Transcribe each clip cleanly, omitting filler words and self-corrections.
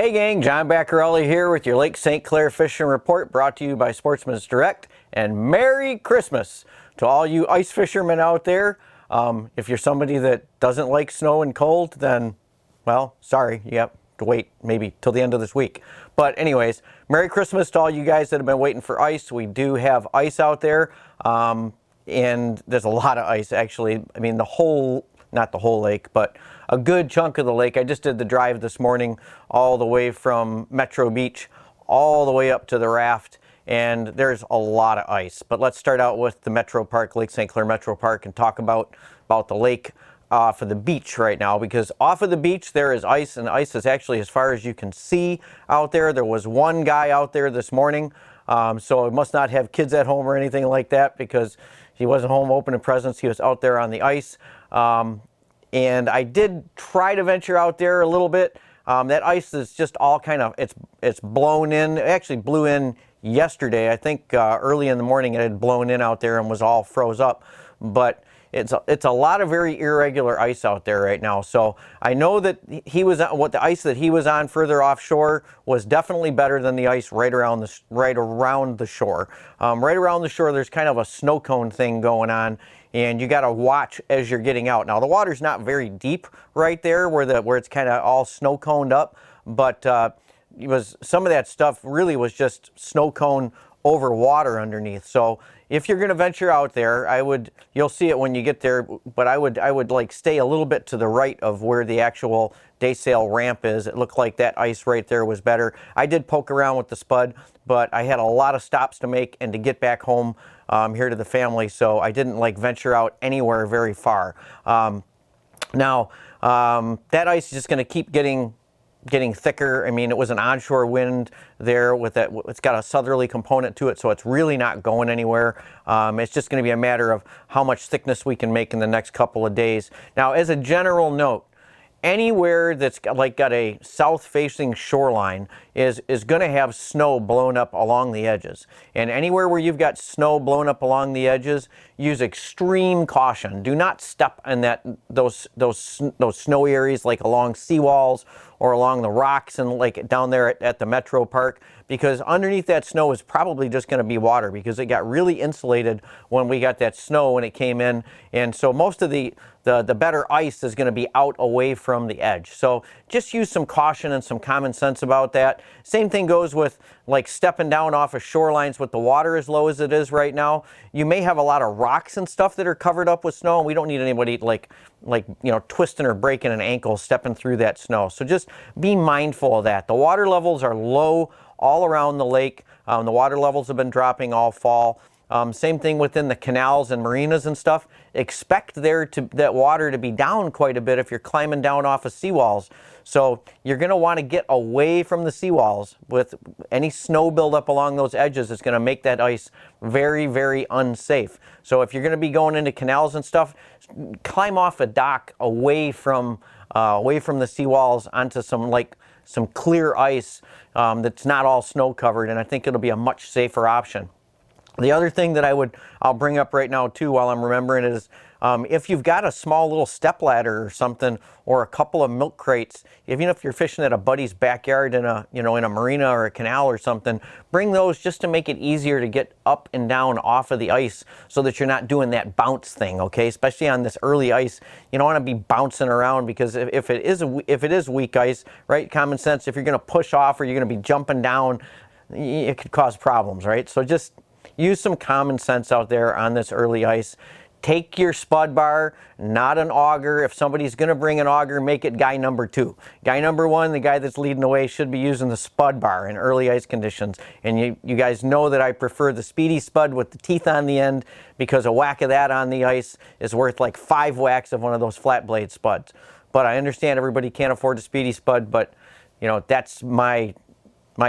Hey gang, John Bacarella here with your Lake St. Clair Fishing Report, brought to you by Sportsmen Direct, and Merry Christmas to all you ice fishermen out there. If you're somebody that doesn't like snow and cold, then, well, sorry, you have to wait maybe till the end of this week. But anyways, Merry Christmas to all you guys that have been waiting for ice. We do have ice out there, and there's a lot of ice actually. I mean, not the whole lake, but a good chunk of the lake. I just did the drive this morning all the way from Metro Beach all the way up to the raft, and there's a lot of ice. But let's start out with the Metro Park, Lake St. Clair Metro Park, and talk about the lake off of the beach right now, because off of the beach there is ice, and ice is actually as far as you can see out there. There was one guy out there this morning, so it must not have kids at home or anything like that, because he wasn't home opening presents. He was out there on the ice. And I did try to venture out there a little bit. That ice is just all kind of, it's blown in. It actually blew in yesterday. I think early in the morning it had blown in out there and was all froze up. But it's a lot of very irregular ice out there right now. So I know that the ice that he was on further offshore was definitely better than the ice right around the shore. Right around the shore, there's kind of a snow cone thing going on, and you got to watch as you're getting out. Now the water's not very deep right there where it's kind of all snow coned up, but some of that stuff really was just snow cone over water underneath. So if you're going to venture out there, you'll see it when you get there, but I would like stay a little bit to the right of where the actual day sail ramp is. It looked like that ice right there was better. I did poke around with the spud, but I had a lot of stops to make and to get back home here to the family, so I didn't like venture out anywhere very far. Now that ice is just going to keep getting thicker. I mean, it was an onshore wind there with that. It's got a southerly component to it, so it's really not going anywhere. It's just going to be a matter of how much thickness we can make in the next couple of days. Now, as a general note, anywhere that's got a south-facing shoreline is going to have snow blown up along the edges. And anywhere where you've got snow blown up along the edges, use extreme caution. Do not step in those snow areas, like along seawalls or along the rocks and like down there at the Metro Park, because underneath that snow is probably just going to be water, because it got really insulated when we got that snow when it came in. And so most of the better ice is going to be out away from the edge. So just use some caution and some common sense about that. Same thing goes with like stepping down off of shorelines with the water as low as it is right now. You may have a lot of rocks and stuff that are covered up with snow, and we don't need anybody like twisting or breaking an ankle stepping through that snow. So just be mindful of that. The water levels are low all around the lake. The water levels have been dropping all fall. Same thing within the canals and marinas and stuff. Expect that water to be down quite a bit if you're climbing down off of seawalls. So you're going to want to get away from the seawalls. With any snow buildup along those edges, it's going to make that ice very, very unsafe. So if you're going to be going into canals and stuff, climb off a dock away from the seawalls onto some clear ice that's not all snow covered, and I think it'll be a much safer option. The other thing that I'll bring up right now too, while I'm remembering it, is if you've got a small little step ladder or something, or a couple of milk crates, even if you're fishing at a buddy's backyard in a marina or a canal or something, bring those just to make it easier to get up and down off of the ice, so that you're not doing that bounce thing. Okay, especially on this early ice, you don't want to be bouncing around, because if it is weak ice, right? Common sense. If you're going to push off or you're going to be jumping down, it could cause problems, right? So just use some common sense out there on this early ice. Take your spud bar, not an auger. If somebody's going to bring an auger, make it guy number 2. Guy number 1, the guy that's leading the way, should be using the spud bar in early ice conditions. And you guys know that I prefer the speedy spud with the teeth on the end, because a whack of that on the ice is worth like 5 whacks of one of those flat blade spuds. But I understand everybody can't afford a speedy spud, but that's my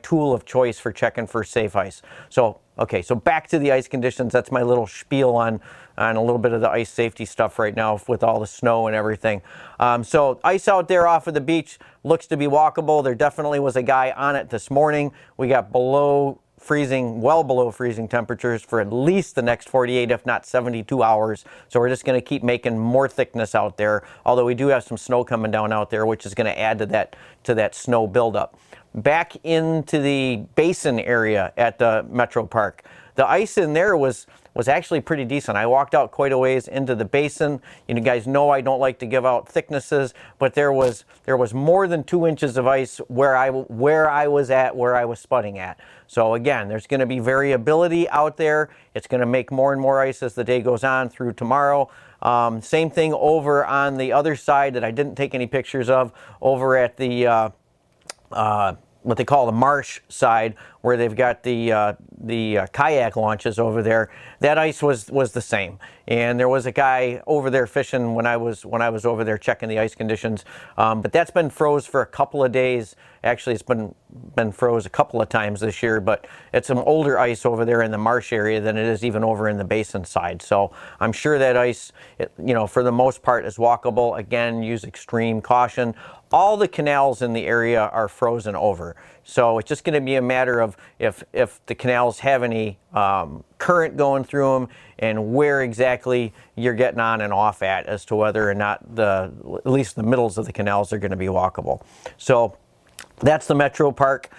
tool of choice for checking for safe ice. So okay, so back to the ice conditions. That's my little spiel on a little bit of the ice safety stuff right now with all the snow and everything. So ice out there off of the beach looks to be walkable. There definitely was a guy on it this morning. We got well below freezing temperatures for at least the next 48, if not 72 hours. So we're just going to keep making more thickness out there, although we do have some snow coming down out there, which is going to add to that snow buildup. back into the basin area at the Metro Park. The ice in there was actually pretty decent. I walked out quite a ways into the basin. You guys know I don't like to give out thicknesses, but there was more than 2 inches of ice where I was spudding at. So again, there's going to be variability out there. It's going to make more and more ice as the day goes on through tomorrow. Same thing over on the other side that I didn't take any pictures of, over at the what they call the marsh side, where they've got the kayak launches over there. That ice was the same, and there was a guy over there fishing when I was over there checking the ice conditions. But that's been froze for a couple of days. Actually, it's been froze a couple of times this year, but it's some older ice over there in the marsh area than it is even over in the basin side. So I'm sure that ice, for the most part, is walkable. Again, use extreme caution. All the canals in the area are frozen over. So it's just going to be a matter of if the canals have any current going through them, and where exactly you're getting on and off at, as to whether or not at least the middles of the canals are going to be walkable. So that's the Metro Park.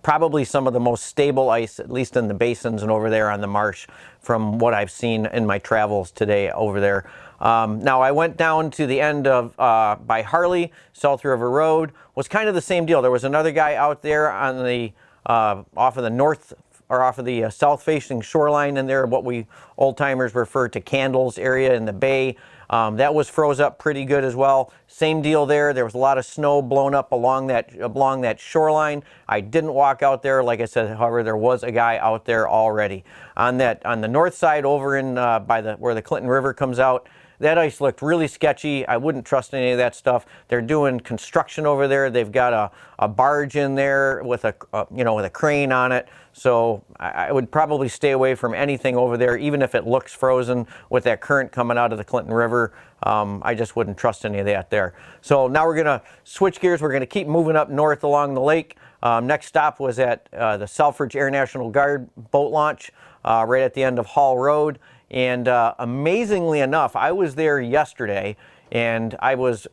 Probably some of the most stable ice, at least in the basins and over there on the marsh, from what I've seen in my travels today over there. Now I went down to the end of by Harley, South River Road. Was kind of the same deal. There was another guy out there on the off of the north, or off of the south facing shoreline in there, what we old timers refer to Candles area in the bay. That was froze up pretty good as well. Same deal there. There was a lot of snow blown up along that shoreline. I didn't walk out there. Like I said, however, there was a guy out there already. On the north side, over in where the Clinton River comes out, that ice looked really sketchy. I wouldn't trust any of that stuff. They're doing construction over there. They've got a barge in there with a crane on it. So I would probably stay away from anything over there, even if it looks frozen with that current coming out of the Clinton River. I just wouldn't trust any of that there. So now we're going to switch gears. We're going to keep moving up north along the lake. Next stop was at the Selfridge Air National Guard boat launch right at the end of Hall Road. And amazingly enough, I was there yesterday, and I was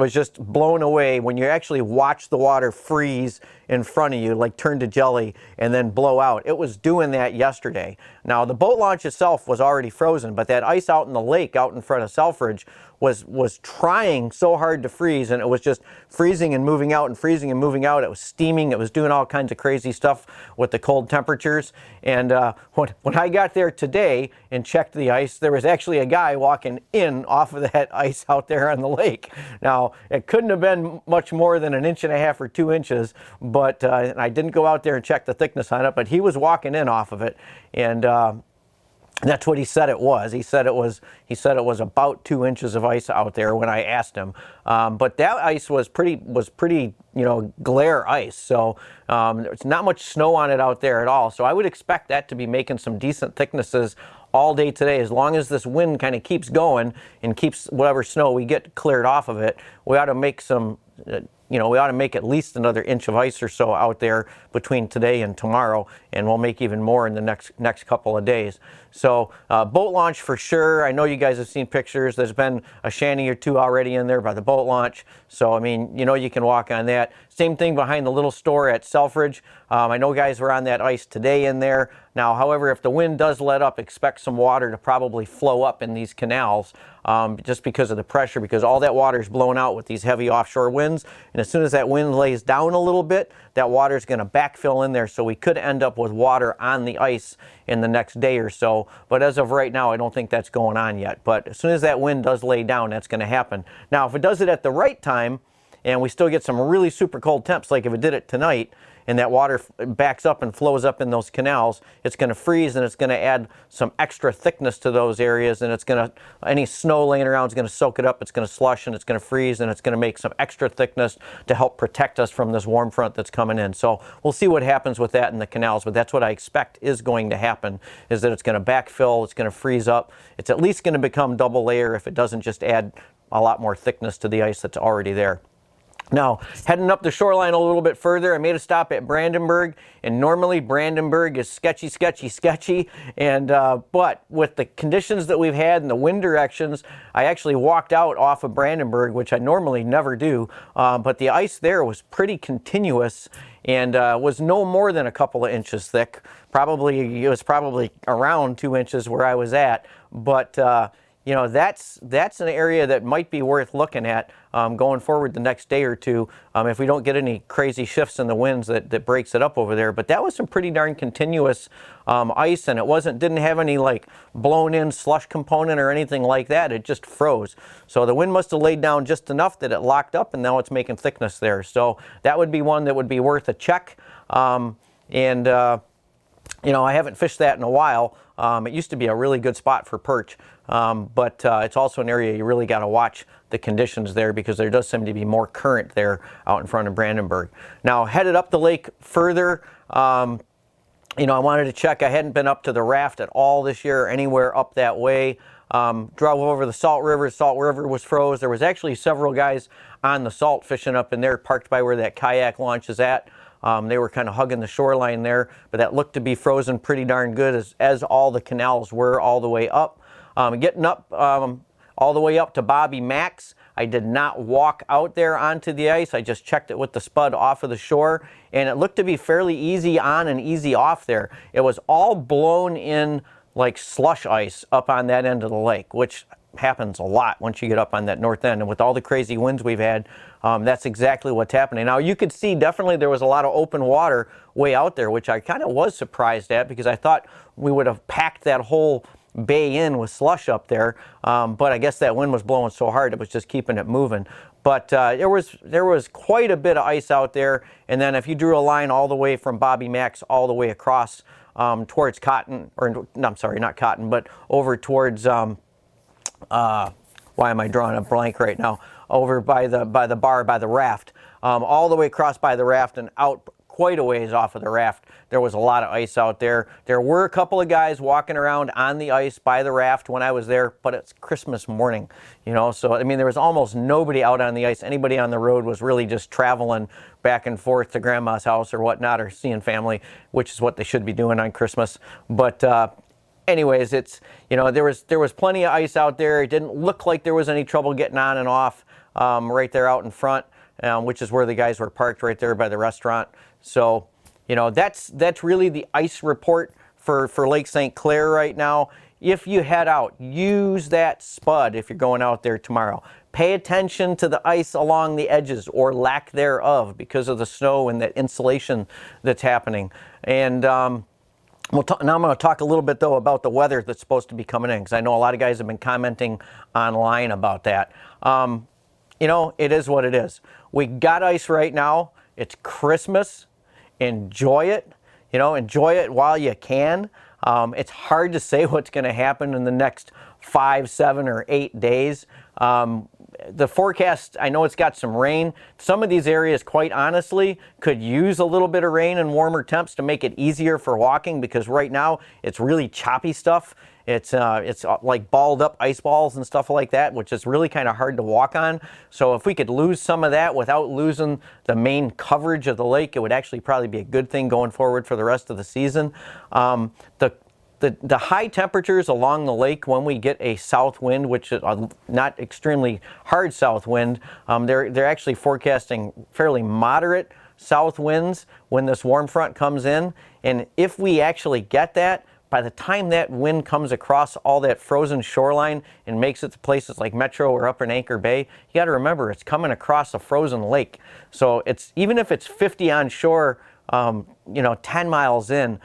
just blown away when you actually watch the water freeze in front of you, like turn to jelly and then blow out. It was doing that yesterday. Now, the boat launch itself was already frozen, but that ice out in the lake out in front of Selfridge was trying so hard to freeze, and it was just freezing and moving out and freezing and moving out. It was steaming. It was doing all kinds of crazy stuff with the cold temperatures. And when I got there today and checked the ice, there was actually a guy walking in off of that ice out there on the lake. Now, it couldn't have been much more than 1.5 inches or 2 inches, but I didn't go out there and check the thickness on it, but he was walking in off of it. And that's what he said it was. He said it was about 2 inches of ice out there when I asked him. But that ice was pretty, glare ice. So there's not much snow on it out there at all. So I would expect that to be making some decent thicknesses all day today. As long as this wind kind of keeps going and keeps whatever snow we get cleared off of it, we ought to make some we ought to make at least another inch of ice or so out there between today and tomorrow, and we'll make even more in the next couple of days. So boat launch for sure. I know you guys have seen pictures. There's been a shanty or two already in there by the boat launch. So, I mean, you can walk on that. Same thing behind the little store at Selfridge. I know guys were on that ice today in there. Now, however, if the wind does let up, expect some water to probably flow up in these canals just because of the pressure, because all that water is blown out with these heavy offshore winds. And as soon as that wind lays down a little bit, that water is going to backfill in there. So we could end up with water on the ice in the next day or so. But as of right now, I don't think that's going on yet. But as soon as that wind does lay down, that's going to happen. Now, if it does it at the right time, and we still get some really super cold temps, like if it did it tonight, and that water backs up and flows up in those canals, it's going to freeze, and it's going to add some extra thickness to those areas, and it's going to, any snow laying around is going to soak it up, it's going to slush, and it's going to freeze, and it's going to make some extra thickness to help protect us from this warm front that's coming in. So we'll see what happens with that in the canals, but that's what I expect is going to happen, is that it's going to backfill, it's going to freeze up, it's at least going to become double layer if it doesn't just add a lot more thickness to the ice that's already there. Now, heading up the shoreline a little bit further, I made a stop at Brandenburg, and normally Brandenburg is sketchy, sketchy, sketchy, and but with the conditions that we've had and the wind directions, I actually walked out off of Brandenburg, which I normally never do, but the ice there was pretty continuous and was no more than a couple of inches thick. It was probably around 2 inches where I was at, but you know, that's an area that might be worth looking at going forward the next day or two if we don't get any crazy shifts in the winds that breaks it up over there. But that was some pretty darn continuous ice, and it didn't have any like blown in slush component or anything like that. It just froze. So the wind must have laid down just enough that it locked up, and now it's making thickness there. So that would be one that would be worth a check. You know, I haven't fished that in a while. It used to be a really good spot for perch, but it's also an area you really got to watch the conditions there because there does seem to be more current there out in front of Brandenburg. Now, headed up the lake further, you know, I wanted to check. I hadn't been up to the raft at all this year or anywhere up that way. Drove over the Salt River. Salt River was froze. There was actually several guys on the Salt fishing up in there, parked by where that kayak launch is at. They were kind of hugging the shoreline there, but that looked to be frozen pretty darn good as all the canals were all the way up. Getting up all the way up to Bobby Mac's, I did not walk out there onto the ice. I just checked it with the spud off of the shore, and it looked to be fairly easy on and easy off there. It was all blown in like slush ice up on that end of the lake, which happens a lot once you get up on that north end, and with all the crazy winds we've had, that's exactly what's happening. Now you could see definitely there was a lot of open water way out there, which I kind of was surprised at because I thought we would have packed that whole bay in with slush up there, but I guess that wind was blowing so hard it was just keeping it moving. But there was quite a bit of ice out there, and then if you drew a line all the way from Bobby Mac's all the way across towards Cotton, or no, I'm sorry, not Cotton, but over towards why am I drawing a blank right now? Over by the bar, by the raft, all the way across by the raft and out quite a ways off of the raft. There was a lot of ice out there. There were a couple of guys walking around on the ice by the raft when I was there, but it's Christmas morning, you know, so I mean there was almost nobody out on the ice. Anybody on the road was really just traveling back and forth to grandma's house or whatnot, or seeing family, which is what they should be doing on Christmas. But anyways, it's, you know, there was plenty of ice out there. It didn't look like there was any trouble getting on and off right there out in front, which is where the guys were parked right there by the restaurant. So, you know, that's really the ice report for Lake St. Clair right now. If you head out, use that spud if you're going out there tomorrow. Pay attention to the ice along the edges or lack thereof because of the snow and the insulation that's happening. And now I'm going to talk a little bit, though, about the weather that's supposed to be coming in, because I know a lot of guys have been commenting online about that. You know, it is what it is. We got ice right now. It's Christmas. Enjoy it. You know, enjoy it while you can. It's hard to say what's going to happen in the next 5, 7, or 8 days. The forecast, I know it's got some rain. Some of these areas, quite honestly, could use a little bit of rain and warmer temps to make it easier for walking, because right now it's really choppy stuff. It's like balled up ice balls and stuff like that, which is really kind of hard to walk on. So if we could lose some of that without losing the main coverage of the lake, it would actually probably be a good thing going forward for the rest of the season. The high temperatures along the lake when we get a south wind, which is not extremely hard south wind, they're actually forecasting fairly moderate south winds when this warm front comes in. And if we actually get that, by the time that wind comes across all that frozen shoreline and makes it to places like Metro or up in Anchor Bay, you got to remember it's coming across a frozen lake. So it's, even if it's 50 on shore, you know, 10 miles in,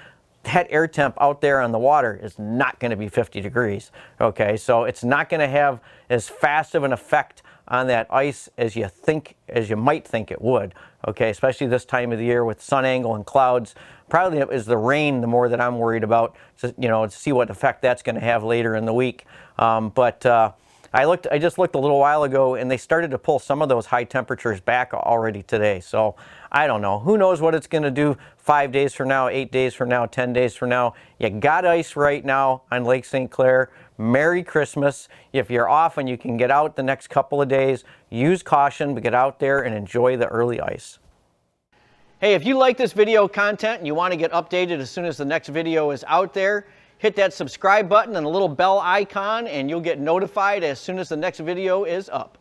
that air temp out there on the water is not going to be 50 degrees. Okay, so it's not going to have as fast of an effect on that ice as you might think it would. Okay, especially this time of the year with sun angle and clouds. Probably is the rain the more that I'm worried about, to, you know, to see what effect that's going to have later in the week. I just looked a little while ago, and they started to pull some of those high temperatures back already today. So I don't know. Who knows what it's going to do 5 days from now, 8 days from now, 10 days from now. You got ice right now on Lake St. Clair. Merry Christmas. If you're off and you can get out the next couple of days, use caution, but get out there and enjoy the early ice. Hey, if you like this video content and you want to get updated as soon as the next video is out there, hit that subscribe button and the little bell icon and you'll get notified as soon as the next video is up.